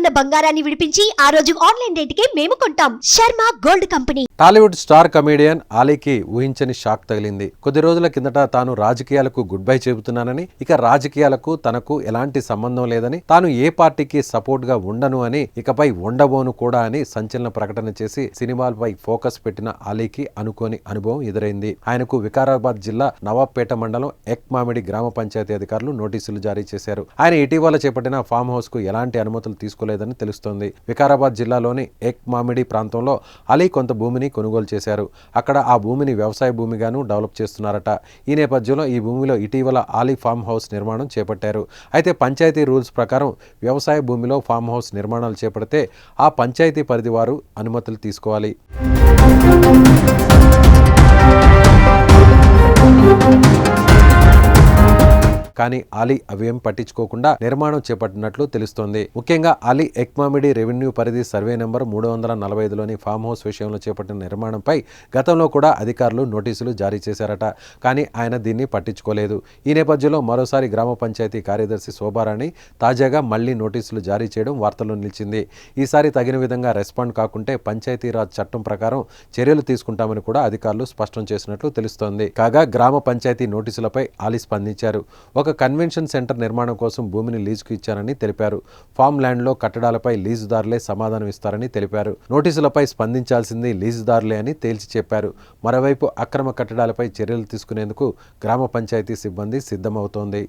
ఉన్న బంగారాన్ని విడిపించి ఆ రోజు ఆన్లైన్ రేటుకే మేము కొంటాం. Sharma gold company. Tollywood star comedian ఆలీకి ఊహించని షాక్ తగిలింది. కొద్ది రోజుల కిందట తాను రాజకీయాలకు గుడ్ బై చెబుతున్నానని, ఇక రాజకీయాలకు తనకు ఎలాంటి సంబంధం లేదని, తాను ఏ పార్టీకి సపోర్ట్ గా ఉండను అని, ఇకపై ఉండబోను కూడా అని సంచలన ప్రకటన చేసి సినిమాలపై ఫోకస్ పెట్టిన ఆలీకి అనుకోని అనుభవం ఎదురైంది. ఆయనకు వికారాబాద్ జిల్లా నవాబ్పేట మండలం ఎక్మామిడి గ్రామ పంచాయతీ అధికారులు నోటీసులు జారీ చేశారు. ఆయన ఇటీవల చేపట్టిన ఫామ్ హౌస్ కు ఎలాంటి అనుమతులు తీసుకోలేదని తెలుస్తోంది. వికారాబాద్ జిల్లాలోని ఎక్మామిడి ప్రాంతంలో ఆలీ కొంత భూమిని కొనుగోలు చేశారు. అక్కడ ఆ భూమిని వ్యవసాయ భూమిగాను డెవలప్ చేస్తున్నారట. ఈ నేపథ్యంలో ఈ భూమిలో ఇటీవల ఆలీ ఫామ్ హౌస్ నిర్మాణం చేపట్టారు. అయితే పంచాయతీ రూల్స్ ప్రకారం వ్యవసాయ భూమిలో ఫామ్ హౌస్ నిర్మాణాలు చేపడితే ఆ పంచాయతీ పరిధి వారు అనుమతులు తీసుకోవాలి. కానీ ఆలీ అవేం పట్టించుకోకుండా నిర్మాణం చేపట్టినట్లు తెలుస్తోంది. ముఖ్యంగా ఆలీ ఎక్మామిడి రెవెన్యూ పరిధి సర్వే నెంబర్ 345లోని ఫామ్ హౌస్ విషయంలో చేపట్టిన నిర్మాణంపై గతంలో కూడా అధికారులు నోటీసులు జారీ చేశారట. కానీ ఆయన దీన్ని పట్టించుకోలేదు. ఈ నేపథ్యంలో మరోసారి గ్రామ పంచాయతీ కార్యదర్శి శోభారాణి తాజాగా మళ్లీ నోటీసులు జారీ చేయడం వార్తల్లో నిలిచింది. ఈసారి తగిన విధంగా రెస్పాండ్ కాకుంటే పంచాయతీరాజ్ చట్టం ప్రకారం చర్యలు తీసుకుంటామని కూడా అధికారులు స్పష్టం చేసినట్లు తెలుస్తోంది. కాగా గ్రామ పంచాయతీ నోటీసులపై ఆలీ స్పందించారు. ఒక కన్వెన్షన్ సెంటర్ నిర్మాణం కోసం భూమిని లీజుకు ఇచ్చారని తెలిపారు. ఫామ్ ల్యాండ్లో కట్టడాలపై లీజుదారులే సమాధానం ఇస్తారని తెలిపారు. నోటీసులపై స్పందించాల్సింది లీజుదారులే అని తేల్చి చెప్పారు. మరోవైపు అక్రమ కట్టడాలపై చర్యలు తీసుకునేందుకు గ్రామ పంచాయతీ సిబ్బంది సిద్ధమవుతోంది.